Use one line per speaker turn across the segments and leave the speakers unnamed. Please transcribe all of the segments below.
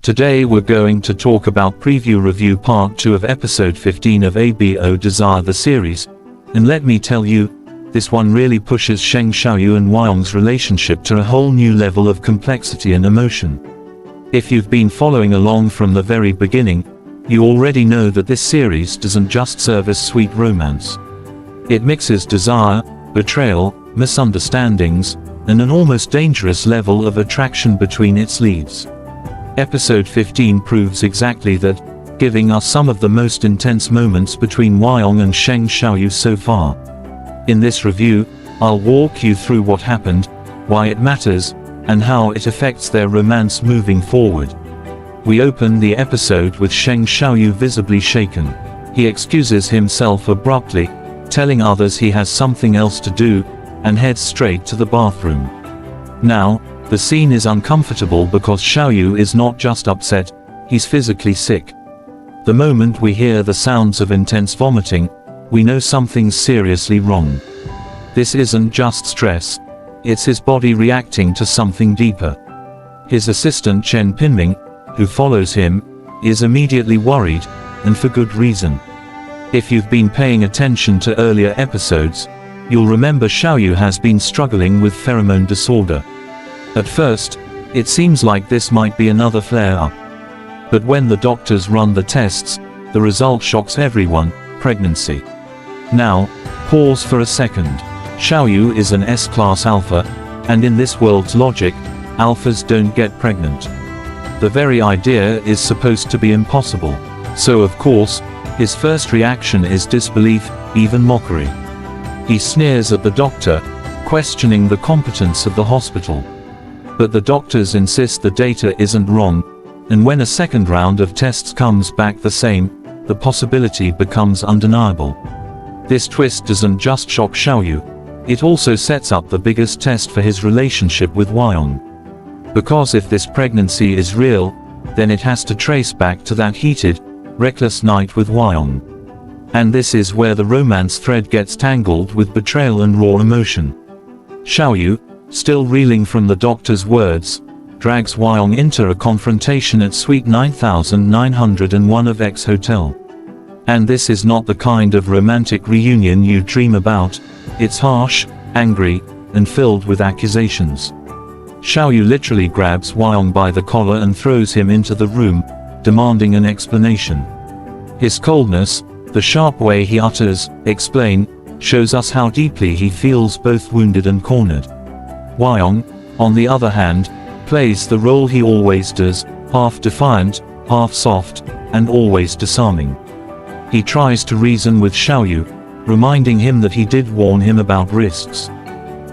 Today we're going to talk about preview review part 2 of episode 15 of ABO Desire the series, and let me tell you, this one really pushes Sheng Xiaoyu and Wong's relationship to a whole new level of complexity and emotion. If you've been following along from the very beginning, you already know that this series doesn't just serve as sweet romance. It mixes desire, betrayal, misunderstandings, and an almost dangerous level of attraction between its leads. Episode 15 proves exactly that, giving us some of the most intense moments between Wong and Sheng Xiaoyu so far. In this review, I'll walk you through what happened, why it matters, and how it affects their romance moving forward. We open the episode with Sheng Xiaoyu visibly shaken. He excuses himself abruptly, telling others he has something else to do, and heads straight to the bathroom. Now, the scene is uncomfortable because Xiaoyu is not just upset, he's physically sick. The moment we hear the sounds of intense vomiting, we know something's seriously wrong. This isn't just stress, it's his body reacting to something deeper. His assistant Chen Pinming, who follows him, is immediately worried, and for good reason. If you've been paying attention to earlier episodes, you'll remember Xiaoyu has been struggling with pheromone disorder. At first, it seems like this might be another flare-up. But when the doctors run the tests, the result shocks everyone: pregnancy. Now, pause for a second. Xiaoyu is an S-class alpha, and in this world's logic, alphas don't get pregnant. The very idea is supposed to be impossible. So of course, his first reaction is disbelief, even mockery. He sneers at the doctor, questioning the competence of the hospital. But the doctors insist the data isn't wrong, and when a second round of tests comes back the same, the possibility becomes undeniable. This twist doesn't just shock Xiaoyu, it also sets up the biggest test for his relationship with Wong. Because if this pregnancy is real, then it has to trace back to that heated, reckless night with Wong. And this is where the romance thread gets tangled with betrayal and raw emotion. Xiaoyu, still reeling from the doctor's words, drags Wong into a confrontation at Suite 9901 of X Hotel. And this is not the kind of romantic reunion you dream about, it's harsh, angry, and filled with accusations. Xiaoyu literally grabs Wong by the collar and throws him into the room, demanding an explanation. His coldness, the sharp way he utters, "explain," shows us how deeply he feels both wounded and cornered. Wong, on the other hand, plays the role he always does, half defiant, half soft, and always disarming. He tries to reason with Xiaoyu, reminding him that he did warn him about risks.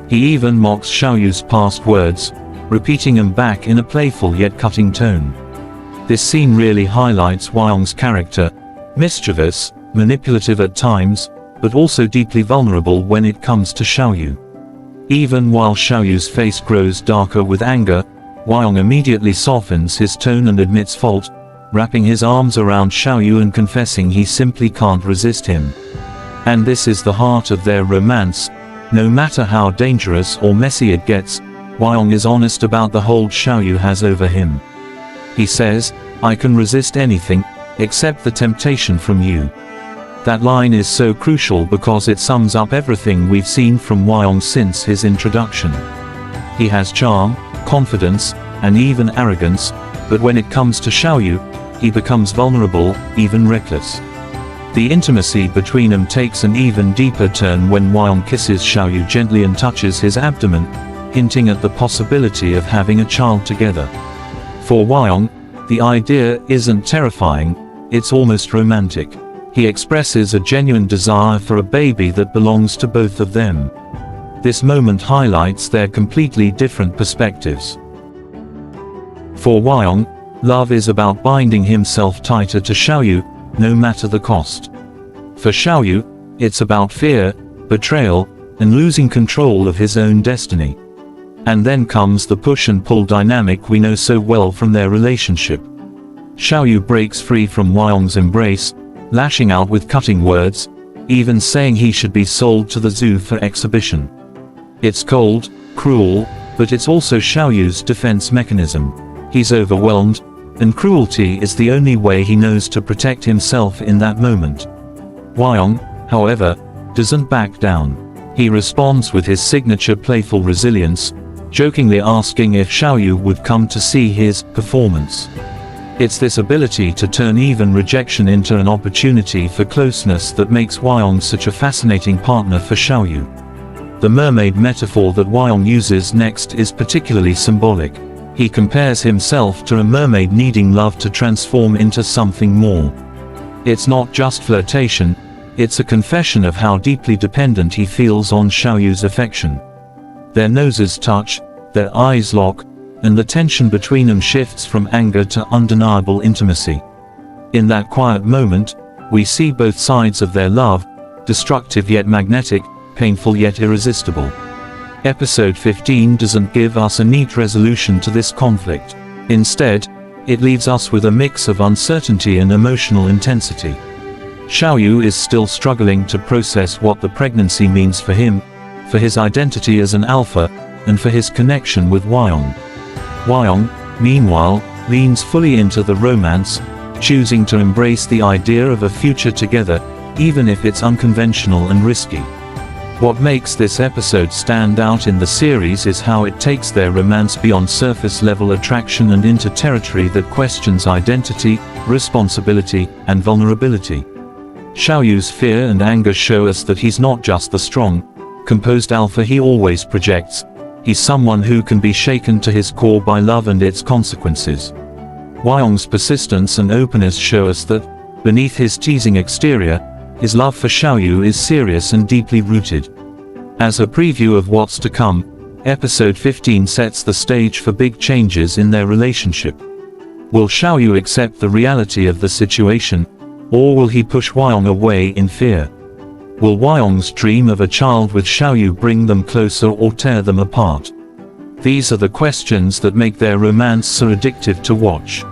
He even mocks Xiaoyu's past words, repeating them back in a playful yet cutting tone. This scene really highlights Wong's character: mischievous, manipulative at times, but also deeply vulnerable when it comes to Xiaoyu. Even while Xiaoyu's face grows darker with anger, Wong immediately softens his tone and admits fault, wrapping his arms around Xiaoyu and confessing he simply can't resist him. And this is the heart of their romance. No matter how dangerous or messy it gets, Wong is honest about the hold Xiaoyu has over him. He says, "I can resist anything, except the temptation from you." That line is so crucial because it sums up everything we've seen from Wong since his introduction. He has charm, confidence, and even arrogance, but when it comes to Xiaoyu, he becomes vulnerable, even reckless. The intimacy between them takes an even deeper turn when Wong kisses Xiaoyu gently and touches his abdomen, hinting at the possibility of having a child together. For Wong, the idea isn't terrifying, it's almost romantic. He expresses a genuine desire for a baby that belongs to both of them. This moment highlights their completely different perspectives. For Wong, love is about binding himself tighter to Xiaoyu, no matter the cost. For Xiaoyu, it's about fear, betrayal, and losing control of his own destiny. And then comes the push and pull dynamic we know so well from their relationship. Xiaoyu breaks free from Wong's embrace, lashing out with cutting words, even saying he should be sold to the zoo for exhibition. It's cold, cruel, but it's also Xiaoyu's defense mechanism. He's overwhelmed, and cruelty is the only way he knows to protect himself in that moment. Wong, however, doesn't back down. He responds with his signature playful resilience, jokingly asking if Xiaoyu would come to see his performance. It's this ability to turn even rejection into an opportunity for closeness that makes Wong such a fascinating partner for Xiaoyu. The mermaid metaphor that Wong uses next is particularly symbolic. He compares himself to a mermaid needing love to transform into something more. It's not just flirtation, it's a confession of how deeply dependent he feels on Xiaoyu's affection. Their noses touch, their eyes lock, and the tension between them shifts from anger to undeniable intimacy. In that quiet moment, we see both sides of their love, destructive yet magnetic, painful yet irresistible. Episode 15 doesn't give us a neat resolution to this conflict. Instead, it leaves us with a mix of uncertainty and emotional intensity. Xiaoyu is still struggling to process what the pregnancy means for him, for his identity as an alpha, and for his connection with Wong. Wong, meanwhile, leans fully into the romance, choosing to embrace the idea of a future together, even if it's unconventional and risky. What makes this episode stand out in the series is how it takes their romance beyond surface-level attraction and into territory that questions identity, responsibility, and vulnerability. Xiaoyu's fear and anger show us that he's not just the strong, composed alpha he always projects. He's someone who can be shaken to his core by love and its consequences. Wong's persistence and openness show us that, beneath his teasing exterior, his love for Xiaoyu is serious and deeply rooted. As a preview of what's to come, episode 15 sets the stage for big changes in their relationship. Will Xiaoyu accept the reality of the situation, or will he push Wong away in fear? Will Wong's dream of a child with Xiaoyu bring them closer or tear them apart? These are the questions that make their romance so addictive to watch.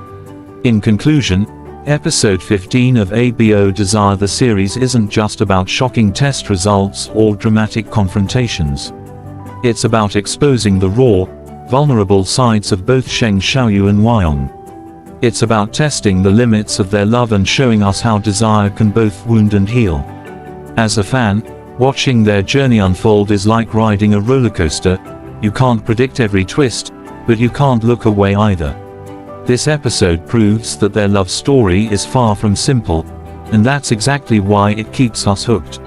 In conclusion, episode 15 of ABO Desire the series isn't just about shocking test results or dramatic confrontations. It's about exposing the raw, vulnerable sides of both Xiaoyu and Wong. It's about testing the limits of their love and showing us how desire can both wound and heal. As a fan, watching their journey unfold is like riding a roller coaster. You can't predict every twist, but you can't look away either. This episode proves that their love story is far from simple, and that's exactly why it keeps us hooked.